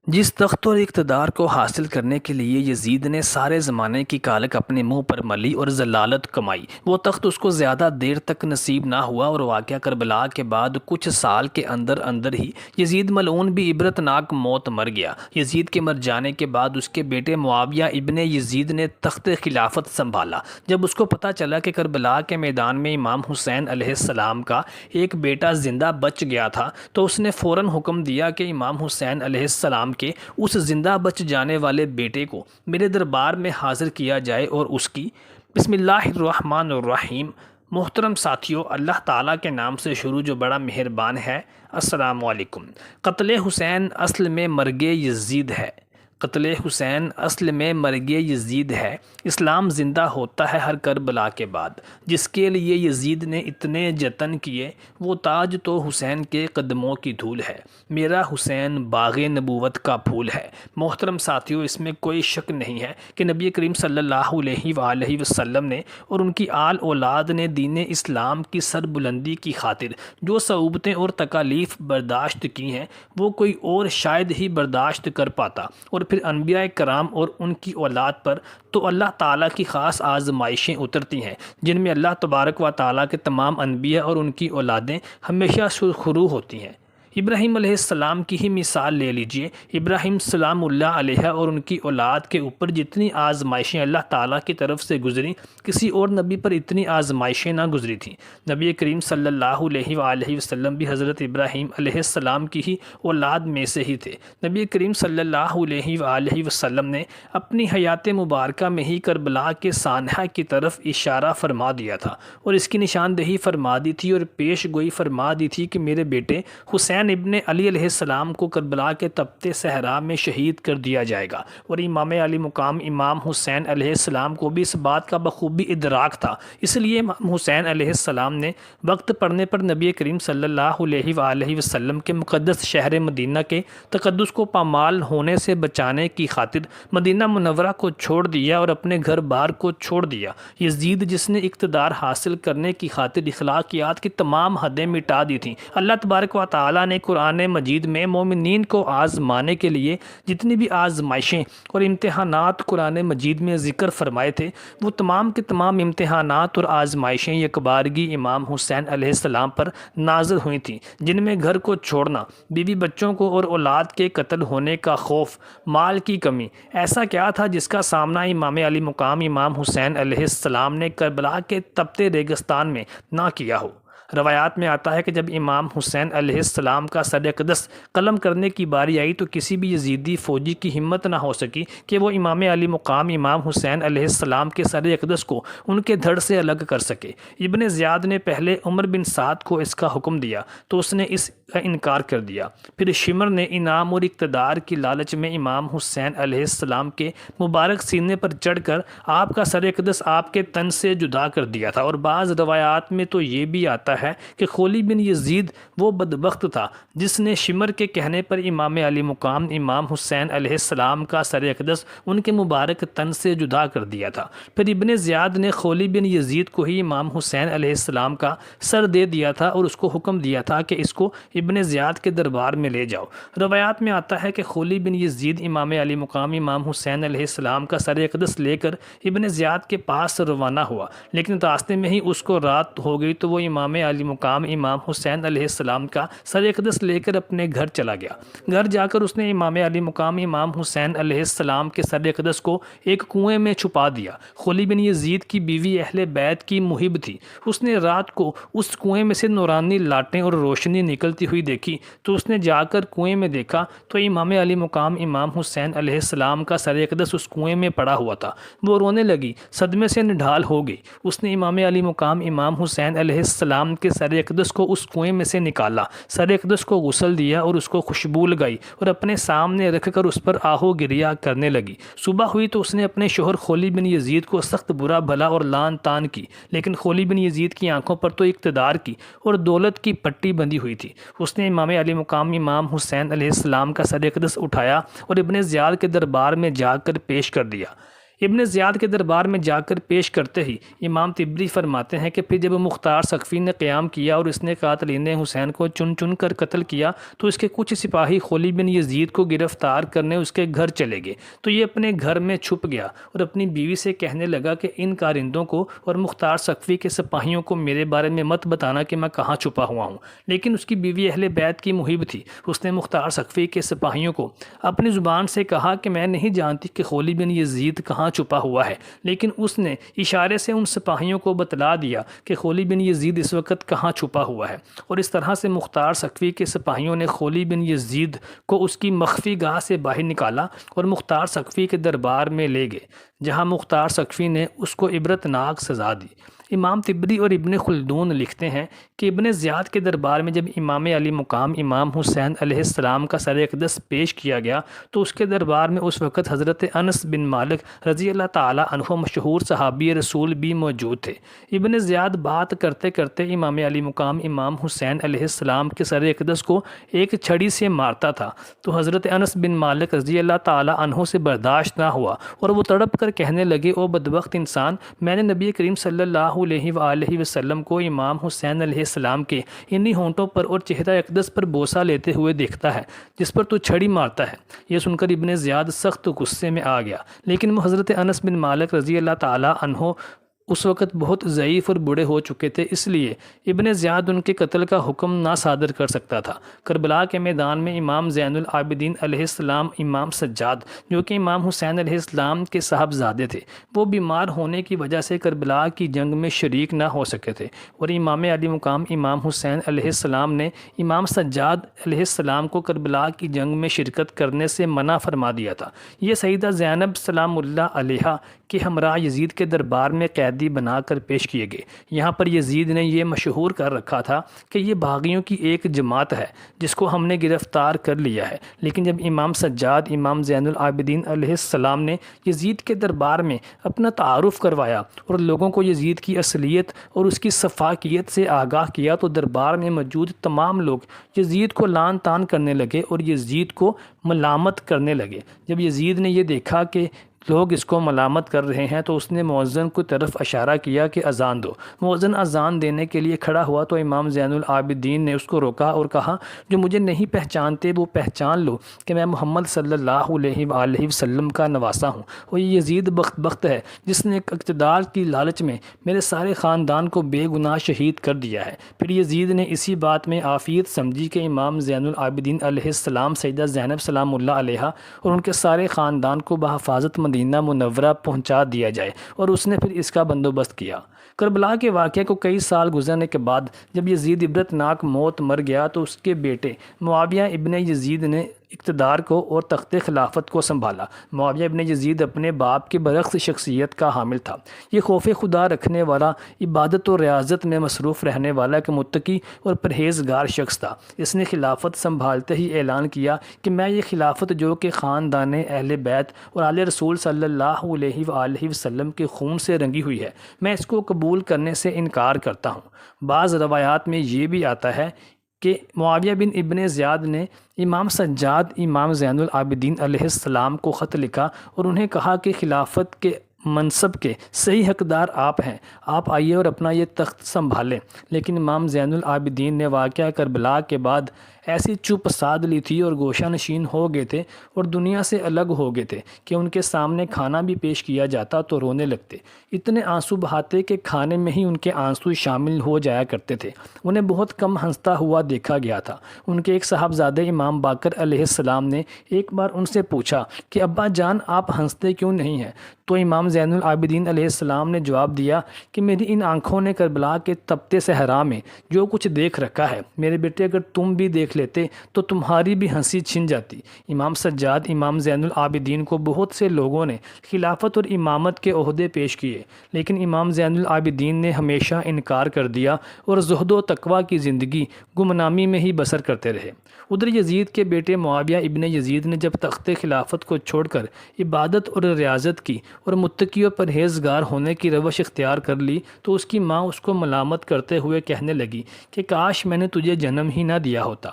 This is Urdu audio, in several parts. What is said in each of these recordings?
جس تخت اور اقتدار کو حاصل کرنے کے لیے یزید نے سارے زمانے کی کالک اپنے منہ پر ملی اور ذلالت کمائی، وہ تخت اس کو زیادہ دیر تک نصیب نہ ہوا اور واقعہ کربلا کے بعد کچھ سال کے اندر اندر ہی یزید ملعون بھی عبرتناک موت مر گیا۔ یزید کے مر جانے کے بعد اس کے بیٹے معاویہ ابن یزید نے تخت خلافت سنبھالا۔ جب اس کو پتہ چلا کہ کربلا کے میدان میں امام حسین علیہ السلام کا ایک بیٹا زندہ بچ گیا تھا، تو اس نے فوراً حکم دیا کہ امام حسین علیہ السلام کے اس زندہ بچ جانے والے بیٹے کو میرے دربار میں حاضر کیا جائے اور اس کی بسم اللہ الرحمن الرحیم۔ محترم ساتھیو، اللہ تعالیٰ کے نام سے شروع جو بڑا مہربان ہے۔ السلام علیکم۔ قتل حسین اصل میں مرگ یزید ہے۔ قتل حسین اصل میں مرگ یزید ہے۔ اسلام زندہ ہوتا ہے ہر کربلا کے بعد۔ جس کے لیے یزید نے اتنے جتن کیے، وہ تاج تو حسین کے قدموں کی دھول ہے۔ میرا حسین باغ نبوت کا پھول ہے۔ محترم ساتھیو، اس میں کوئی شک نہیں ہے کہ نبی کریم صلی اللہ علیہ وآلہ وسلم نے اور ان کی آل اولاد نے دین اسلام کی سربلندی کی خاطر جو صعوبتیں اور تکالیف برداشت کی ہیں، وہ کوئی اور شاید ہی برداشت کر پاتا۔ اور پھر انبیاء کرام اور ان کی اولاد پر تو اللہ تعالیٰ کی خاص آزمائشیں اترتی ہیں، جن میں اللہ تبارک و تعالیٰ کے تمام انبیاء اور ان کی اولادیں ہمیشہ سرخرو ہوتی ہیں۔ ابراہیم علیہ السلام کی ہی مثال لے لیجئے۔ ابراہیم سلام اللہ علیہ اور ان کی اولاد کے اوپر جتنی آزمائشیں اللہ تعالیٰ کی طرف سے گزری، کسی اور نبی پر اتنی آزمائشیں نہ گزری تھیں۔ نبی کریم صلی اللہ علیہ وآلہ وسلم بھی حضرت ابراہیم علیہ السلام کی ہی اولاد میں سے ہی تھے۔ نبی کریم صلی اللہ علیہ وآلہ وسلم نے اپنی حیات مبارکہ میں ہی کربلا کے سانحہ کی طرف اشارہ فرما دیا تھا اور اس کی نشاندہی فرما دی تھی اور پیش گوئی فرما دی تھی کہ میرے بیٹے حسین ابن علی علیہ السلام کو کربلا کے تپتے صحرا میں شہید کر دیا جائے گا۔ اور امام علی مقام امام حسین علیہ السلام کو بھی اس بات کا بخوبی ادراک تھا، اس لیے امام حسین علیہ السلام نے وقت پڑنے پر نبی کریم صلی اللہ علیہ وآلہ وسلم کے مقدس شہر مدینہ کے تقدس کو پامال ہونے سے بچانے کی خاطر مدینہ منورہ کو چھوڑ دیا اور اپنے گھر بار کو چھوڑ دیا۔ یزید جس نے اقتدار حاصل کرنے کی خاطر اخلاقیات کی تمام حدیں مٹا دی تھیں، اللہ تبارک و تعالیٰ نے قرآن مجید میں مومنین کو آزمانے کے لیے جتنی بھی آزمائشیں اور امتحانات قرآن مجید میں ذکر فرمائے تھے، وہ تمام کے تمام امتحانات اور آزمائشیں یکبارگی امام حسین علیہ السلام پر نازل ہوئی تھیں، جن میں گھر کو چھوڑنا، بیوی بچوں کو اور اولاد کے قتل ہونے کا خوف، مال کی کمی، ایسا کیا تھا جس کا سامنا امام علی مقام امام حسین علیہ السلام نے کربلا کے تپتے ریگستان میں نہ کیا ہو۔ روایات میں آتا ہے کہ جب امام حسین علیہ السلام کا سر اقدس قلم کرنے کی باری آئی تو کسی بھی یزیدی فوجی کی ہمت نہ ہو سکی کہ وہ امام علی مقام امام حسین علیہ السلام کے سر اقدس کو ان کے دھڑ سے الگ کر سکے۔ ابن زیاد نے پہلے عمر بن سعد کو اس کا حکم دیا تو اس نے اس کا انکار کر دیا۔ پھر شمر نے انعام اور اقتدار کی لالچ میں امام حسین علیہ السلام کے مبارک سینے پر چڑھ کر آپ کا سر اقدس آپ کے تن سے جدا کر دیا تھا۔ اور بعض روایات میں تو یہ بھی آتا ہے کہ خولی بن یزید وہ بدبخت تھا جس نے شمر کے کہنے پر امام علی مقام امام حسین علیہ السلام کا سر اقدس ان کے مبارک تن سے جدا کر دیا تھا۔ پھر ابن زیاد نے خولی بن یزید کو ہی امام حسین علیہ السلام کا سر دے دیا تھا اور اس کو حکم دیا تھا کہ اس کو ابن زیاد کے دربار میں لے جاؤ۔ روایات میں آتا ہے کہ خولی بن یزید امام علی مقام امام حسین علیہ السلام کا سر اقدس لے کر ابن زیاد کے پاس روانہ ہوا، لیکن راستے میں ہی اس کو رات ہو گئی تو وہ امام علی مقام امام حسین علیہ السلام کا سر اقدس لے کر اپنے گھر چلا گیا۔ گھر جا کر اس نے امام علی مقام امام حسین علیہ السلام کے سر اقدس کو ایک کنویں میں چھپا دیا۔ خولی بن یزید کی بیوی اہل بیت کی محب تھی، اس نے رات کو اس کنویں میں سے نورانی لاٹیں اور روشنی نکلتی ہوئی دیکھی تو اس نے جا کر کنویں میں دیکھا تو امام علی مقام امام حسین علیہ السلام کا سر اقدس اس کنویں میں پڑا ہوا تھا۔ وہ رونے لگی، صدمے سے نڈھال ہو گئی۔ اس نے امام علی مقام امام حسین علیہ السلام کے سر اقدس کو اس کنویں میں سے نکالا، سر اقدس کو غسل دیا اور اس کو خوشبو لگائی اور اپنے سامنے رکھ کر اس پر آہو گریا کرنے لگی۔ صبح ہوئی تو اس نے اپنے شوہر خولی بن یزید کو سخت برا بھلا اور لان تان کی، لیکن خولی بن یزید کی آنکھوں پر تو اقتدار کی اور دولت کی پٹی بندھی ہوئی تھی۔ اس نے امام علی مقام امام حسین علیہ السلام کا سر اقدس اٹھایا اور ابن زیاد کے دربار میں جا کر پیش کر دیا۔ ابن زیاد کے دربار میں جا کر پیش کرتے ہی امام طبری فرماتے ہیں کہ پھر جب مختار ثقفی نے قیام کیا اور اس نے قاتلین حسین کو چن چن کر قتل کیا تو اس کے کچھ سپاہی خلی بن یزید کو گرفتار کرنے اس کے گھر چلے گئے، تو یہ اپنے گھر میں چھپ گیا اور اپنی بیوی سے کہنے لگا کہ ان کارندوں کو اور مختار ثقفی کے سپاہیوں کو میرے بارے میں مت بتانا کہ میں کہاں چھپا ہوا ہوں۔ لیکن اس کی بیوی اہل بیت کی محب تھی، اس نے مختار ثقفی کے سپاہیوں کو اپنی زبان سے کہا کہ میں نہیں جانتی کہ خلی بن یزید کہاں چھپا ہوا ہے، لیکن اس نے اشارے سے ان سپاہیوں کو بتلا دیا کہ خلی بن یزید اس وقت کہاں چھپا ہوا ہے، اور اس طرح سے مختار ثقفی کے سپاہیوں نے خلی بن یزید کو اس کی مخفی گاہ سے باہر نکالا اور مختار ثقفی کے دربار میں لے گئے، جہاں مختار ثقفی نے اس کو عبرتناک سزا دی۔ امام طبری اور ابن خلدون لکھتے ہیں کہ ابن زیاد کے دربار میں جب امام علی مقام امام حسین علیہ السلام کا سر اقدس پیش کیا گیا تو اس کے دربار میں اس وقت حضرت انس بن مالک رضی اللہ تعالیٰ عنہ مشہور صحابی رسول بھی موجود تھے۔ ابن زیاد بات کرتے کرتے امام علی مقام امام حسین علیہ السلام کے سر اقدس کو ایک چھڑی سے مارتا تھا تو حضرت انس بن مالک رضی اللہ تعالیٰ عنہ سے برداشت نہ ہوا اور وہ تڑپ کر کہنے لگے، او بدبخت انسان، میں نے نبی کریم صلی اللہ علیہ وآلہ وسلم کو امام حسین علیہ السلام کے انہی ہونٹوں پر اور چہرہ اقدس پر بوسہ لیتے ہوئے دیکھتا ہے جس پر تو چھڑی مارتا ہے۔ یہ سن کر ابن زیاد سخت غصے میں آ گیا، لیکن وہ حضرت انس بن مالک رضی اللہ تعالیٰ عنہ اس وقت بہت ضعیف اور بوڑھے ہو چکے تھے، اس لیے ابن زیاد ان کے قتل کا حکم نہ صادر کر سکتا تھا۔ کربلا کے میدان میں امام زین العابدین علیہ السلام، امام سجاد جو کہ امام حسین علیہ السلام کے صاحبزادے تھے، وہ بیمار ہونے کی وجہ سے کربلا کی جنگ میں شریک نہ ہو سکے تھے، اور امام علی مقام امام حسین علیہ السلام نے امام سجاد علیہ السلام کو کربلا کی جنگ میں شرکت کرنے سے منع فرما دیا تھا۔ یہ سیدہ زینب سلام اللہ علیہا کے ہمراہ یزید کے دربار میں قیدی بنا کر پیش کیے گئے۔ یہاں پر یزید نے یہ مشہور کر رکھا تھا کہ یہ باغیوں کی ایک جماعت ہے جس کو ہم نے گرفتار کر لیا ہے، لیکن جب امام سجاد امام زین العابدین علیہ السلام نے یزید کے دربار میں اپنا تعارف کروایا اور لوگوں کو یزید کی اصلیت اور اس کی سفاکیت سے آگاہ کیا تو دربار میں موجود تمام لوگ یزید کو لعن طعن کرنے لگے اور یزید کو ملامت کرنے لگے۔ جب یزید نے یہ دیکھا کہ لوگ اس کو ملامت کر رہے ہیں تو اس نے مؤذن کی طرف اشارہ کیا کہ اذان دو۔ مؤذن اذان دینے کے لیے کھڑا ہوا تو امام زین العابدین نے اس کو روکا اور کہا، جو مجھے نہیں پہچانتے وہ پہچان لو کہ میں محمد صلی اللہ علیہ وآلہ وسلم کا نواسہ ہوں، اور یہ یزید بخت ہے جس نے اقتدار کی لالچ میں میرے سارے خاندان کو بے گناہ شہید کر دیا ہے۔ پھر یزید نے اسی بات میں عافیت سمجھی کہ امام زین العابدین علیہ السلام، سیدہ زینب سلام اللہ علیہا اور ان کے سارے خاندان کو بحفاظت مدینہ منورہ پہنچا دیا جائے، اور اس نے پھر اس کا بندوبست کیا۔ کربلا کے واقعے کو کئی سال گزرنے کے بعد جب یزید عبرتناک موت مر گیا تو اس کے بیٹے معاویہ ابن یزید نے اقتدار کو اور تخت خلافت کو سنبھالا۔ معاویہ ابن یزید اپنے باپ کے برعکس شخصیت کا حامل تھا۔ یہ خوف خدا رکھنے والا، عبادت و ریاضت میں مصروف رہنے والا ایک متقی اور پرہیزگار شخص تھا۔ اس نے خلافت سنبھالتے ہی اعلان کیا کہ میں یہ خلافت جو کہ خاندان اہل بیت اور آل رسول صلی اللہ علیہ وآلہ وسلم کے خون سے رنگی ہوئی ہے، میں اس کو قبول کرنے سے انکار کرتا ہوں۔ بعض روایات میں یہ بھی آتا ہے کہ معاویہ بن ابن زیاد نے امام سجاد امام زین العابدین علیہ السلام کو خط لکھا اور انہیں کہا کہ خلافت کے منصب کے صحیح حقدار آپ ہیں، آپ آئیے اور اپنا یہ تخت سنبھالیں۔ لیکن امام زین العابدین نے واقعہ کربلا کے بعد ایسی چپ سادھ لی تھی اور گوشہ نشین ہو گئے تھے اور دنیا سے الگ ہو گئے تھے کہ ان کے سامنے کھانا بھی پیش کیا جاتا تو رونے لگتے، اتنے آنسو بہاتے کہ کھانے میں ہی ان کے آنسو شامل ہو جایا کرتے تھے۔ انہیں بہت کم ہنستا ہوا دیکھا گیا تھا۔ ان کے ایک صاحبزادے امام باقر علیہ السلام نے ایک بار ان سے پوچھا کہ ابا جان آپ ہنستے کیوں نہیں ہیں؟ تو امام زین العابدین علیہ السلام نے جواب دیا کہ میری ان آنکھوں نے کربلا کے تپتے صحرا میں جو کچھ دیکھ رکھا ہے، میرے بیٹے اگر تم بھی دیکھ لیتے تو تمہاری بھی ہنسی چھن جاتی۔ امام سجاد امام زین العابدین کو بہت سے لوگوں نے خلافت اور امامت کے عہدے پیش کیے، لیکن امام زین العابدین نے ہمیشہ انکار کر دیا اور زہد و تقویٰ کی زندگی گمنامی میں ہی بسر کرتے رہے۔ ادھر یزید کے بیٹے معاویہ ابن یزید نے جب تخت خلافت کو چھوڑ کر عبادت اور ریاضت کی اور متقی و پرہیزگار ہونے کی روش اختیار کر لی تو اس کی ماں اس کو ملامت کرتے ہوئے کہنے لگی کہ کاش میں نے تجھے جنم ہی نہ دیا ہوتا۔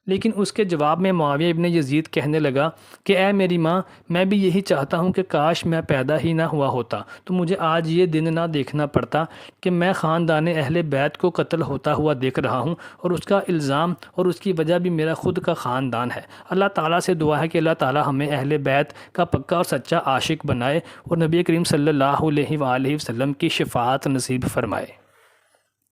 لیکن اس کے جواب میں معاویہ ابن یزید کہنے لگا کہ اے میری ماں، میں بھی یہی چاہتا ہوں کہ کاش میں پیدا ہی نہ ہوا ہوتا تو مجھے آج یہ دن نہ دیکھنا پڑتا کہ میں خاندان اہل بیت کو قتل ہوتا ہوا دیکھ رہا ہوں، اور اس کا الزام اور اس کی وجہ بھی میرا خود کا خاندان ہے۔ اللہ تعالیٰ سے دعا ہے کہ اللہ تعالیٰ ہمیں اہل بیت کا پکا اور سچا عاشق بنائے اور نبی کریم صلی اللہ علیہ وآلہ وسلم کی شفاعت نصیب فرمائے۔